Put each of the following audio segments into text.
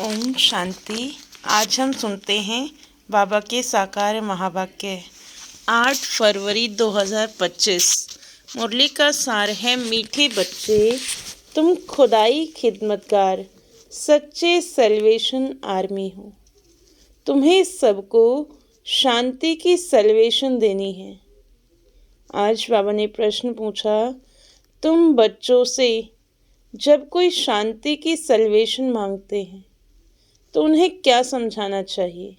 ओम शांति। आज हम सुनते हैं बाबा के साकार महावाक्य। 8 फरवरी 2025। मुरली का सार है, मीठे बच्चे तुम खुदाई खिदमतगार सच्चे सल्वेशन आर्मी हो। तुम्हें सबको शांति की सल्वेशन देनी है। आज बाबा ने प्रश्न पूछा, तुम बच्चों से जब कोई शांति की सल्वेशन मांगते हैं तो उन्हें क्या समझाना चाहिए।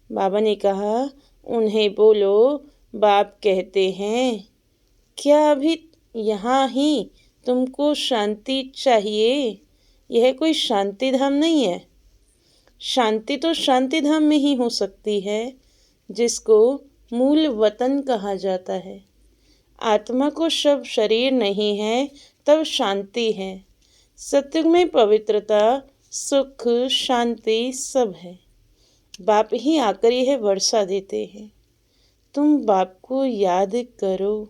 बाबा ने कहा, उन्हें बोलो, बाप कहते हैं, क्या अभी यहाँ ही तुमको शांति चाहिए? यह कोई शांति धाम नहीं है। शांति तो शांति धाम में ही हो सकती है, जिसको मूल वतन कहा जाता है। आत्मा को शब शरीर नहीं है तब शांति है। सत्युग में पवित्रता, सुख, शांति सब है। बाप ही आकर यह वर्षा देते हैं। तुम बाप को याद करो।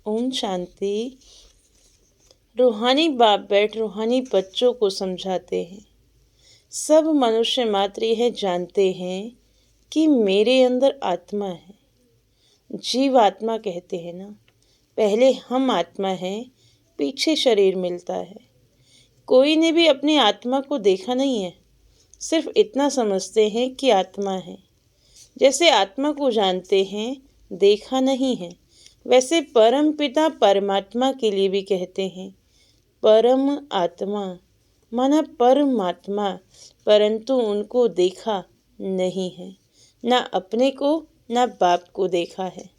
ओम शांति। रूहानी बाप बैठ रूहानी बच्चों को समझाते हैं। सब मनुष्य मात्र यह जानते हैं कि मेरे अंदर आत्मा है। जीव आत्मा कहते हैं ना, पहले हम आत्मा हैं, पीछे शरीर मिलता है। कोई ने भी अपनी आत्मा को देखा नहीं है, सिर्फ इतना समझते हैं कि आत्मा है। जैसे आत्मा को जानते हैं, देखा नहीं है, वैसे परम पिता परमात्मा के लिए भी कहते हैं परम आत्मा, माना परमात्मा, परंतु उनको देखा नहीं है। ना अपने को ना बाप को देखा है।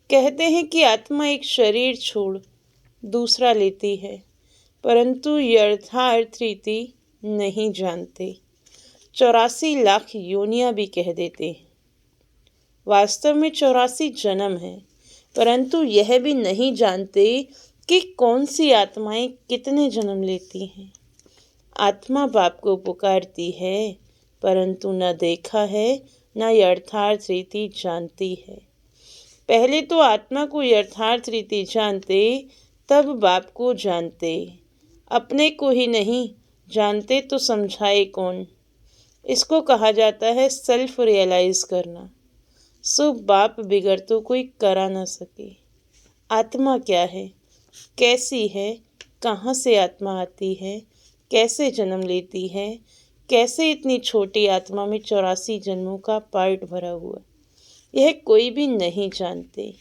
कहते हैं कि आत्मा एक शरीर छोड़ दूसरा लेती है, परंतु यथार्थ रीति नहीं जानते। 84 लाख योनियां भी कह देते हैं। वास्तव में 84 जन्म है, परंतु यह भी नहीं जानते कि कौन सी आत्माएं कितने जन्म लेती हैं। आत्मा बाप को पुकारती है, परंतु न देखा है न यथार्थ रीति जानती है। पहले तो आत्मा को यथार्थ रीति जानते, तब बाप को जानते। अपने को ही नहीं जानते तो समझाए कौन। इसको कहा जाता है सेल्फ रियलाइज करना। सो बाप बिगड़ तो कोई करा ना सके। आत्मा क्या है, कैसी है, कहाँ से आत्मा आती है, कैसे जन्म लेती है, कैसे इतनी छोटी आत्मा में 84 जन्मों का पार्ट भरा हुआ, यह कोई भी नहीं जानते।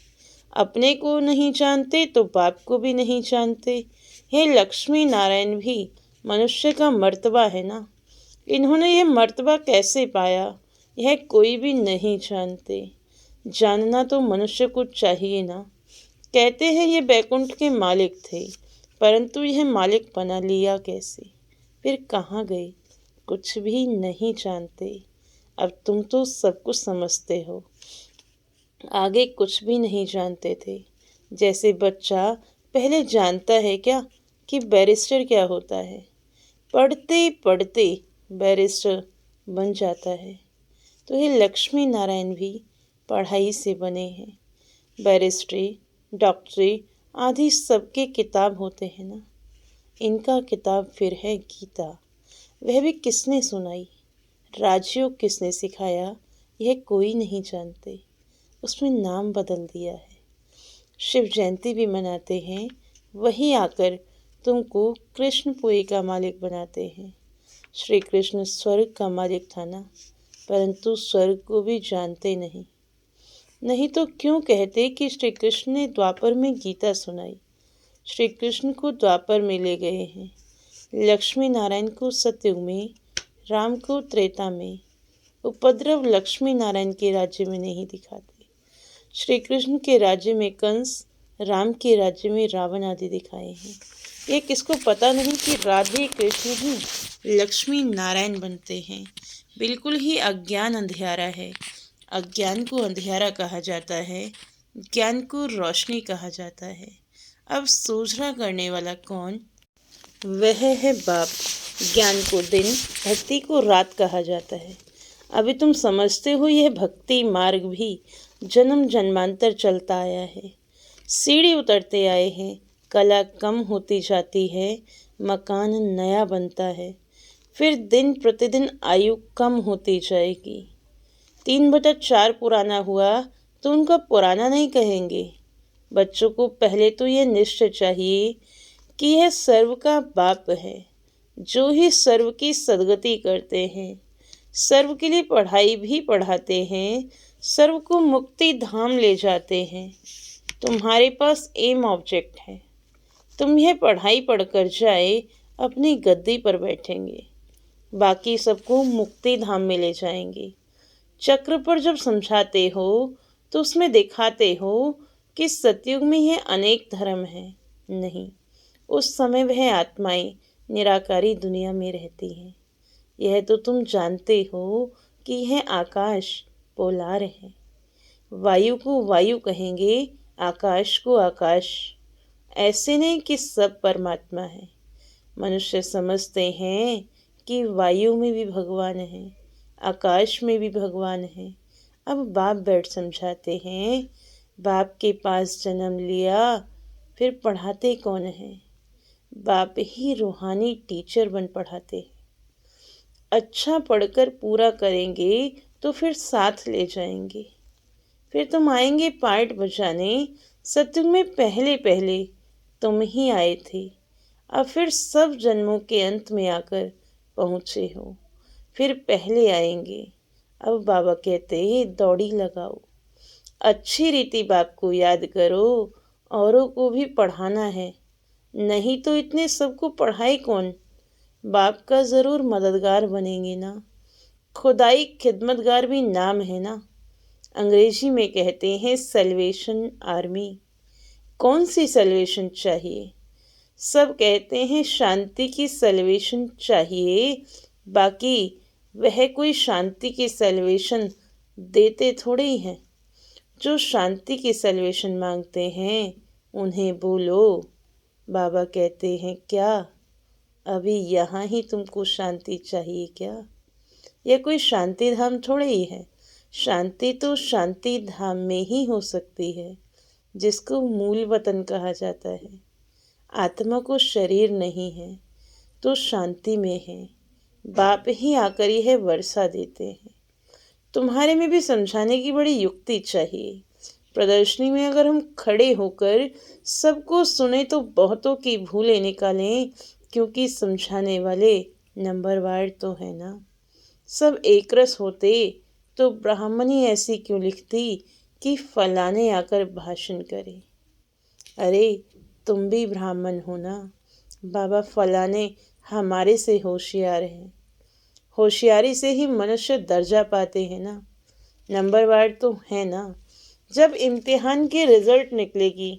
अपने को नहीं जानते तो बाप को भी नहीं जानते। हे लक्ष्मी नारायण भी मनुष्य का मर्तबा है ना, इन्होंने यह मर्तबा कैसे पाया, यह कोई भी नहीं जानते। जानना तो मनुष्य को चाहिए ना। कहते हैं ये बैकुंठ के मालिक थे, परंतु यह मालिक बना लिया कैसे, फिर कहाँ गए, कुछ भी नहीं जानते। अब तुम तो सब कुछ समझते हो, आगे कुछ भी नहीं जानते थे। जैसे बच्चा पहले जानता है क्या कि बैरिस्टर क्या होता है, पढ़ते पढ़ते बैरिस्टर बन जाता है। तो ये लक्ष्मी नारायण भी पढ़ाई से बने हैं। बैरिस्ट्री, डॉक्टरी आदि सबके किताब होते हैं ना। इनका किताब फिर है गीता। वह भी किसने सुनाई, राजयोग किसने सिखाया, यह कोई नहीं जानते। उसमें नाम बदल दिया है। शिव जयंती भी मनाते हैं, वही आकर तुमको कृष्णपुरी का मालिक बनाते हैं। श्री कृष्ण स्वर्ग का मालिक था ना, परंतु स्वर्ग को भी जानते नहीं। नहीं तो क्यों कहते कि श्री कृष्ण ने द्वापर में गीता सुनाई। श्री कृष्ण को द्वापर में ले गए हैं, लक्ष्मी नारायण को सतयुग में, राम को त्रेता में। उपद्रव लक्ष्मी नारायण के राज्य में नहीं दिखाते। श्री कृष्ण के राज्य में कंस, राम के राज्य में रावण आदि दिखाए हैं। ये किसको पता नहीं कि राधे कृष्ण ही लक्ष्मी नारायण बनते हैं। बिल्कुल ही अज्ञान अंधियारा है। अज्ञान को अंधियारा कहा जाता है, ज्ञान को रोशनी कहा जाता है। अब सूझना करने वाला कौन, वह है बाप। ज्ञान को दिन, भक्ति को रात कहा जाता है। अभी तुम समझते हो यह भक्ति मार्ग भी जन्म जन्मांतर चलता आया है। सीढ़ी उतरते आए हैं, कला कम होती जाती है, मकान नया बनता है। फिर दिन प्रतिदिन आयु कम होती जाएगी। 3/4 पुराना हुआ तो उनका पुराना नहीं कहेंगे। बच्चों को पहले तो यह निश्चय चाहिए कि यह सर्व का बाप है, जो ही सर्व की सद्गति करते हैं, सर्व के लिए पढ़ाई भी पढ़ाते हैं, सर्व को मुक्ति धाम ले जाते हैं। तुम्हारे पास एम ऑब्जेक्ट है। तुम यह पढ़ाई पढ़कर जाए अपनी गद्दी पर बैठेंगे, बाकी सबको मुक्ति धाम में ले जाएंगे। चक्र पर जब समझाते हो तो उसमें दिखाते हो कि सतयुग में यह अनेक धर्म हैं। नहीं, उस समय वह आत्माएं निराकारी दुनिया में रहती हैं। यह तो तुम जानते हो कि यह आकाश पोलार है। वायु को वायु कहेंगे, आकाश को आकाश। ऐसे नहीं कि सब परमात्मा है। मनुष्य समझते हैं कि वायु में भी भगवान है, आकाश में भी भगवान है। अब बाप बैठ समझाते हैं। बाप के पास जन्म लिया, फिर पढ़ाते कौन है? बाप ही रूहानी टीचर बन पढ़ाते हैं। अच्छा पढ़कर पूरा करेंगे तो फिर साथ ले जाएंगे। फिर तुम आएंगे पार्ट बजाने। सत्युग में पहले पहले तुम ही आए थे, अब फिर सब जन्मों के अंत में आकर पहुँचे हो, फिर पहले आएंगे। अब बाबा कहते हैं दौड़ी लगाओ, अच्छी रीति बाप को याद करो, औरों को भी पढ़ाना है। नहीं तो इतने सबको पढ़ाए कौन? बाप का ज़रूर मददगार बनेंगे ना। खुदाई खिदमतगार भी नाम है ना। अंग्रेजी में कहते हैं सल्वेशन आर्मी। कौन सी सल्वेशन चाहिए? सब कहते हैं शांति की सल्वेशन चाहिए, बाकी वह कोई शांति की सल्वेशन देते थोड़े ही हैं। जो शांति की सल्वेशन मांगते हैं उन्हें बोलो। बाबा कहते हैं क्या अभी यहाँ ही तुमको शांति चाहिए क्या? यह कोई शांति धाम थोड़े ही है। शांति तो शांति धाम में ही हो सकती है, जिसको मूल वतन कहा जाता है। आत्मा को शरीर नहीं है तो शांति में है। बाप ही आकर यह वर्षा देते हैं। तुम्हारे में भी समझाने की बड़ी युक्ति चाहिए। प्रदर्शनी में अगर हम खड़े होकर सबको सुने तो बहुतों की भूलें निकालें, क्योंकि समझाने वाले नंबरवार तो है ना। सब एक रस होते तो ब्राह्मणी ऐसी क्यों लिखती कि फलाने आकर भाषण करे। अरे तुम भी ब्राह्मण हो ना। बाबा फलाने हमारे से होशियार हैं। होशियारी से ही मनुष्य दर्जा पाते हैं ना। नंबरवार तो है ना। जब इम्तिहान की रिजल्ट निकलेगी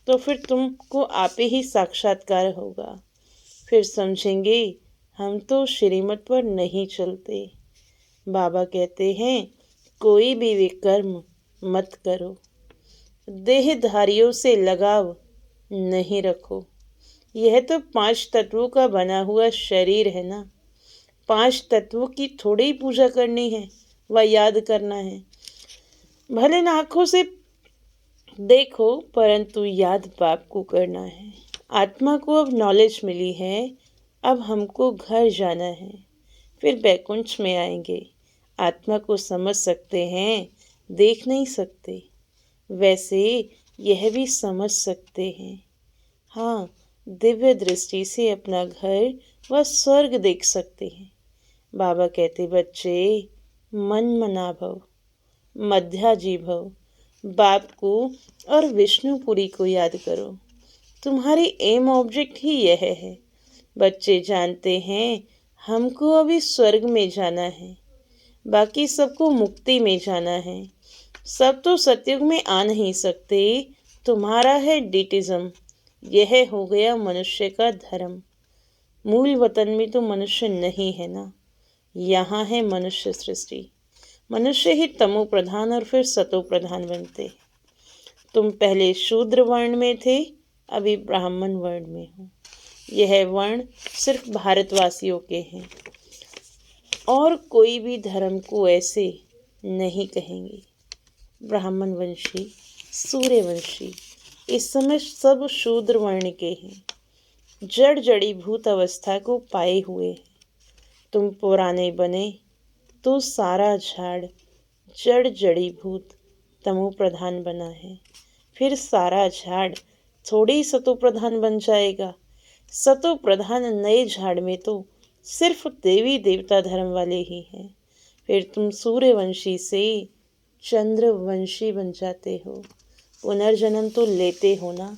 तो फिर तुमको आपे ही साक्षात्कार होगा। फिर समझेंगे हम तो श्रीमत पर नहीं चलते। बाबा कहते हैं कोई भी विकर्म मत करो, देहधारियों से लगाव नहीं रखो। यह तो 5 तत्वों का बना हुआ शरीर है ना। 5 तत्वों की थोड़ी ही पूजा करनी है व याद करना है। भले न आँखों से देखो, परंतु याद बाप को करना है। आत्मा को अब नॉलेज मिली है, अब हमको घर जाना है, फिर बैकुंठ में आएंगे। आत्मा को समझ सकते हैं, देख नहीं सकते। वैसे यह भी समझ सकते हैं। हाँ, दिव्य दृष्टि से अपना घर व स्वर्ग देख सकते हैं। बाबा कहते बच्चे मन मना भव, मध्याजी भव। बाप को और विष्णुपुरी को याद करो। तुम्हारी एम ऑब्जेक्ट ही यह है। बच्चे जानते हैं हमको अभी स्वर्ग में जाना है, बाकी सबको मुक्ति में जाना है। सब तो सतयुग में आ नहीं सकते। तुम्हारा है डिटिज्म, यह हो गया मनुष्य का धर्म। मूल वतन में तो मनुष्य नहीं है ना। यहाँ है मनुष्य सृष्टि। मनुष्य ही तमो प्रधान और फिर सतो प्रधान बनते। तुम पहले शूद्र वर्ण में थे, अभी ब्राह्मण वर्ण में हो। यह वर्ण सिर्फ भारतवासियों के हैं, और कोई भी धर्म को ऐसे नहीं कहेंगे। ब्राह्मण वंशी, सूर्यवंशी, इस समय सब शूद्र वर्ण के हैं। जड़ जड़ी भूत अवस्था को पाए हुए हैं। तुम पुराने बने तो सारा झाड़ जड़ जड़ी भूत तमो प्रधान बना है। फिर सारा झाड़ थोड़ी सतो प्रधान बन जाएगा। सतो प्रधान नए झाड़ में तो सिर्फ देवी देवता धर्म वाले ही हैं। फिर तुम सूर्यवंशी से चंद्रवंशी बन जाते हो। पुनर्जन्म तो लेते हो ना।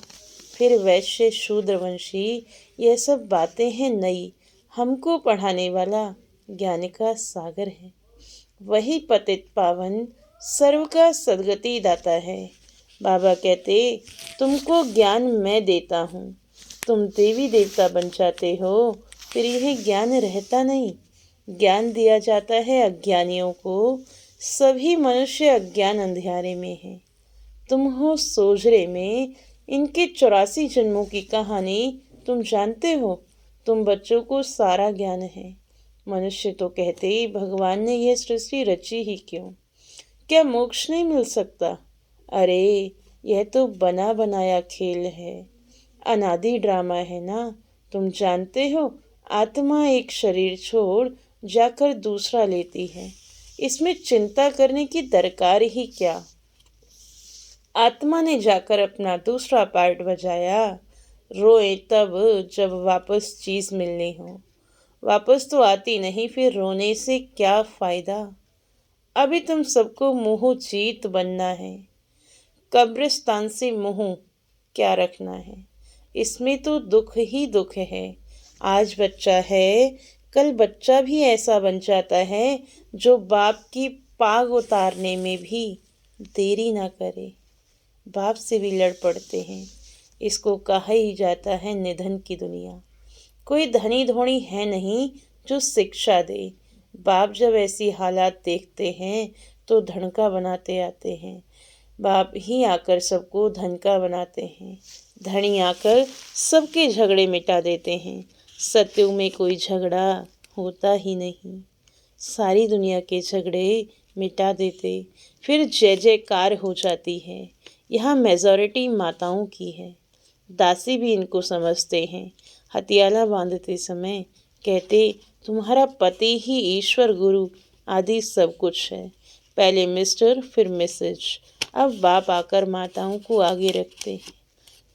फिर वैश्य शूद्रवंशी, यह सब बातें हैं नई। हमको पढ़ाने वाला ज्ञान का सागर है। वही पतित पावन सर्व का सदगति दाता है। बाबा कहते, तुमको ज्ञान मैं देता हूँ, तुम देवी देवता बन जाते हो, फिर यह ज्ञान रहता नहीं। ज्ञान दिया जाता है अज्ञानियों को। सभी मनुष्य अज्ञान अंधियारे में है। तुम हो सोजरे में। इनके 84 जन्मों की कहानी तुम जानते हो। तुम बच्चों को सारा ज्ञान है। मनुष्य तो कहते भगवान ने यह सृष्टि रची ही क्यों? क्या मोक्ष नहीं मिल सकता? अरे यह तो बना बनाया खेल है, अनादि ड्रामा है ना। तुम जानते हो आत्मा एक शरीर छोड़ जाकर दूसरा लेती है। इसमें चिंता करने की दरकार ही क्या? आत्मा ने जाकर अपना दूसरा पार्ट बजाया। रोए तब जब वापस चीज मिलनी हो। वापस तो आती नहीं, फिर रोने से क्या फायदा? अभी तुम सबको मुंह जीत बनना है। कब्रिस्तान से मुंह क्या रखना है? इसमें तो दुख ही दुख है। आज बच्चा है, कल बच्चा भी ऐसा बन जाता है जो बाप की पाग उतारने में भी देरी ना करे। बाप से भी लड़ पड़ते हैं। इसको कहा ही जाता है निधन की दुनिया। कोई धनी धोनी है नहीं जो शिक्षा दे। बाप जब ऐसी हालात देखते हैं तो धनका बनाते आते हैं। बाप ही आकर सबको धन का बनाते हैं। धनी आकर सबके झगड़े मिटा देते हैं। सत्युग में कोई झगड़ा होता ही नहीं। सारी दुनिया के झगड़े मिटा देते, फिर जय जयकार हो जाती है। यहाँ मेजॉरिटी माताओं की है। दासी भी इनको समझते हैं। हथियाला बांधते समय कहते, तुम्हारा पति ही ईश्वर गुरु आदि सब कुछ है। पहले मिस्टर फिर मिसेज। अब बाप आकर माताओं को आगे रखते हैं।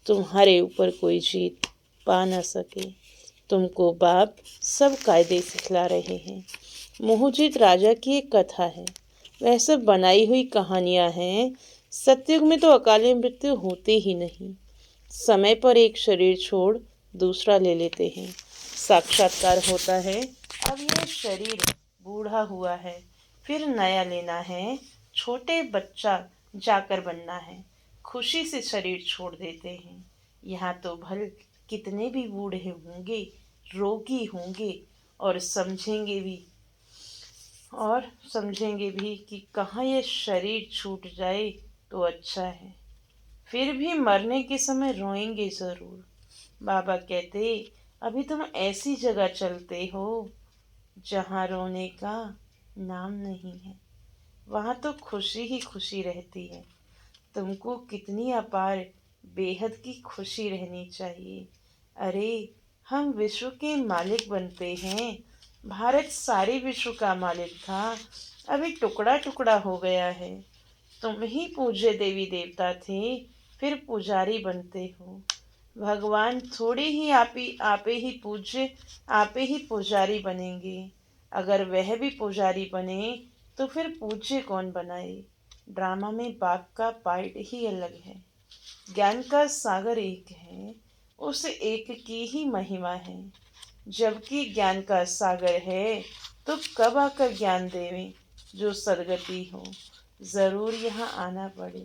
तुम्हारे ऊपर कोई जीत पा न सके। तुमको बाप सब कायदे सिखला रहे हैं। मोहजीत राजा की एक कथा है। वह सब बनाई हुई कहानियां हैं। सतयुग में तो अकाले मृत्यु होती ही नहीं। समय पर एक शरीर छोड़ दूसरा ले लेते हैं। साक्षात्कार होता है, अब यह शरीर बूढ़ा हुआ है, फिर नया लेना है। छोटे बच्चा जाकर बनना है। खुशी से शरीर छोड़ देते हैं। यहाँ तो भल कितने भी बूढ़े होंगे, रोगी होंगे और समझेंगे भी कि कहाँ ये शरीर छूट जाए तो अच्छा है। फिर भी मरने के समय रोएंगे ज़रूर। बाबा कहते, अभी तुम ऐसी जगह चलते हो जहाँ रोने का नाम नहीं है। वहाँ तो खुशी ही खुशी रहती है। तुमको कितनी अपार बेहद की खुशी रहनी चाहिए। अरे हम विश्व के मालिक बनते हैं। भारत सारे विश्व का मालिक था, अभी टुकड़ा टुकड़ा हो गया है। तुम ही पूज्य देवी देवता थे, फिर पुजारी बनते हो। भगवान थोड़े ही आपे ही पूज्य, आपे ही पुजारी बनेंगे। अगर वह भी पुजारी बने तो फिर पूज्य कौन बनाए? ड्रामा में बाप का पार्ट ही अलग है। ज्ञान का सागर एक है, उस एक की ही महिमा है। जबकि ज्ञान का सागर है तो कब आकर ज्ञान देवें जो सदगति हो। ज़रूर यहाँ आना पड़े।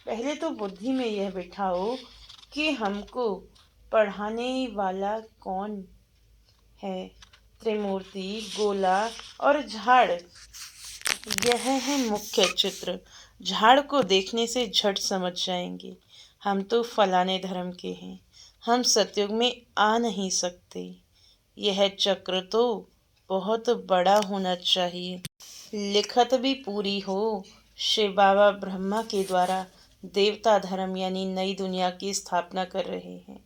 पहले तो बुद्धि में यह बिठाओ कि हमको पढ़ाने वाला कौन है। त्रिमूर्ति, गोला और झाड़, यह है मुख्य चित्र। झाड़ को देखने से झट समझ जाएंगे हम तो फलाने धर्म के हैं। हम सतयुग में आ नहीं सकते। यह चक्र तो बहुत बड़ा होना चाहिए। लिखत भी पूरी हो। शिव बाबा ब्रह्मा के द्वारा देवता धर्म यानी नई दुनिया की स्थापना कर रहे हैं।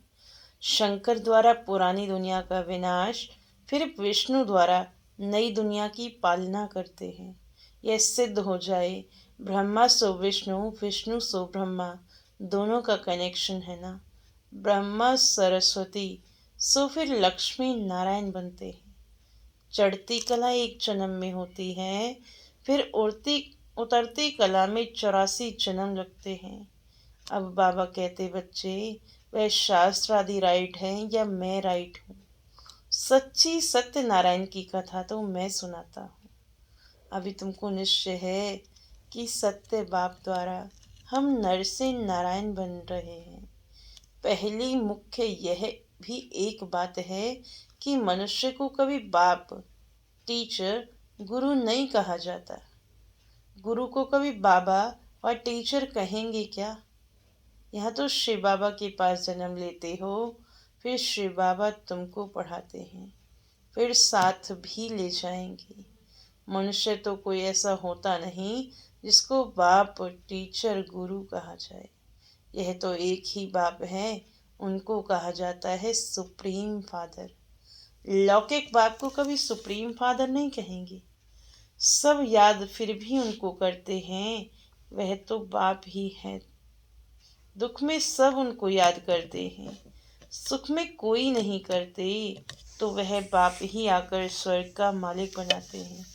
शंकर द्वारा पुरानी दुनिया का विनाश, फिर विष्णु द्वारा नई दुनिया की पालना करते हैं। यह सिद्ध हो जाए ब्रह्मा सो विष्णु, विष्णु सो ब्रह्मा, दोनों का कनेक्शन है ना। ब्रह्मा सरस्वती सो फिर लक्ष्मी नारायण बनते हैं। चढ़ती कला एक जन्म में होती है, फिर उड़ती उतरती कला में 84 जन्म लगते हैं। अब बाबा कहते बच्चे, वह शास्त्र आदि राइट है या मैं राइट हूँ? सच्ची सत्यनारायण की कथा तो मैं सुनाता हूँ। अभी तुमको निश्चय है कि सत्य बाप द्वारा हम नर से नारायण बन रहे हैं। पहली मुख्य यह भी एक बात है कि मनुष्य को कभी बाप, टीचर, गुरु नहीं कहा जाता। गुरु को कभी बाबा और टीचर कहेंगे क्या? यहाँ तो शिव बाबा के पास जन्म लेते हो, फिर शिव बाबा तुमको पढ़ाते हैं, फिर साथ भी ले जाएंगे। मनुष्य तो कोई ऐसा होता नहीं जिसको बाप, टीचर, गुरु कहा जाए। यह तो एक ही बाप है, उनको कहा जाता है सुप्रीम फादर। लौकिक बाप को कभी सुप्रीम फादर नहीं कहेंगे। सब याद फिर भी उनको करते हैं, वह तो बाप ही है। दुख में सब उनको याद करते हैं, सुख में कोई नहीं करते, तो वह बाप ही आकर स्वर्ग का मालिक बनाते हैं।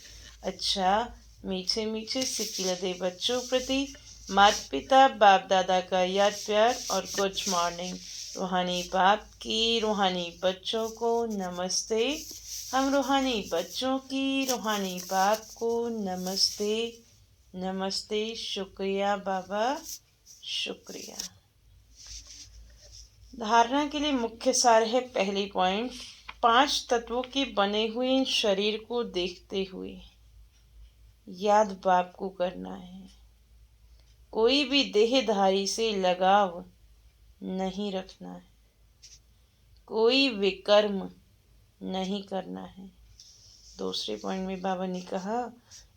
अच्छा, मीठे मीठे सिकिलदे बच्चों प्रति माता पिता बाप दादा का याद प्यार और गुड मॉर्निंग। रूहानी बाप की रूहानी बच्चों को नमस्ते। हम रूहानी बच्चों की रूहानी बाप को नमस्ते। नमस्ते। शुक्रिया बाबा, शुक्रिया। धारणा के लिए मुख्य सार है पहली पॉइंट, 5 तत्वों के बने हुए शरीर को देखते हुए याद बाप को करना है। कोई भी देहधारी से लगाव नहीं रखना है, कोई विकर्म नहीं करना है। दूसरे पॉइंट में बाबा ने कहा,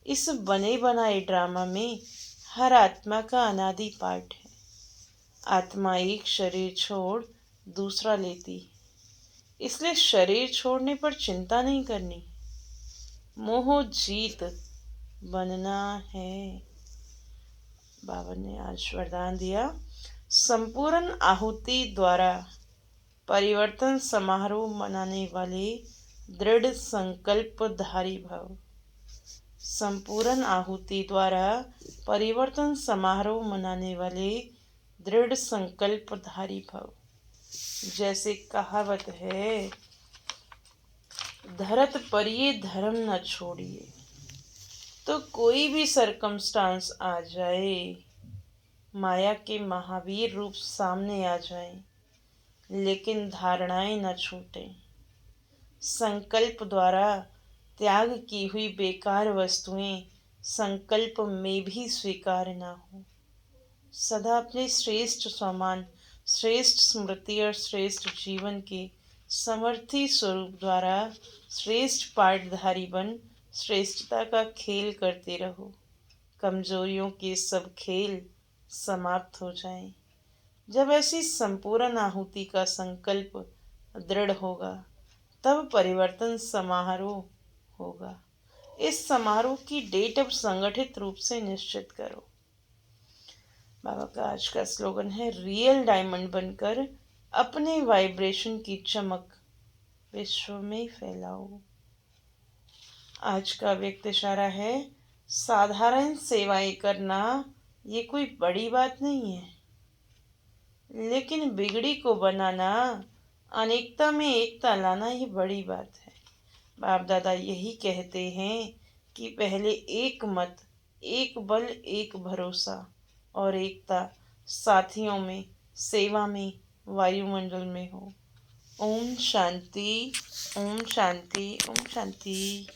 इस बने बनाए ड्रामा में हर आत्मा का अनादि पार्ट है। आत्मा एक शरीर छोड़ दूसरा लेती है, इसलिए शरीर छोड़ने पर चिंता नहीं करनी, मोह जीत बनना है। बाबा ने आज वरदान दिया, संपूर्ण आहुति द्वारा परिवर्तन समारोह मनाने वाले दृढ़ संकल्पधारी भव। संपूर्ण आहुति द्वारा परिवर्तन समारोह मनाने वाले दृढ़ संकल्पधारी भव। जैसे कहावत है, धरत पर ये धर्म न छोड़िए। तो कोई भी सरकमस्टांस आ जाए, माया के महावीर रूप सामने आ जाए, लेकिन धारणाएं न छूटें। संकल्प द्वारा त्याग की हुई बेकार वस्तुएं संकल्प में भी स्वीकार न हो। सदा अपने श्रेष्ठ सम्मान, श्रेष्ठ स्मृति और श्रेष्ठ जीवन के समर्थी स्वरूप द्वारा श्रेष्ठ पाठधारी बन श्रेष्ठता का खेल करते रहो। कमजोरियों के सब खेल समाप्त हो जाएं। जब ऐसी संपूर्ण आहुति का संकल्प दृढ़ होगा, तब परिवर्तन समारोह होगा। इस समारोह की डेट अब संगठित रूप से निश्चित करो। बाबा का आज का स्लोगन है, रियल डायमंड बनकर अपने वाइब्रेशन की चमक विश्व में फैलाओ। आज का व्यक्त इशारा है, साधारण सेवाएं करना ये कोई बड़ी बात नहीं है, लेकिन बिगड़ी को बनाना, अनेकता में एकता लाना ये बड़ी बात है। बाप दादा यही कहते हैं कि पहले एक मत, एक बल, एक भरोसा और एकता साथियों में, सेवा में, वायुमंडल में हो। ओम शांति, ओम शांति, ओम शांति।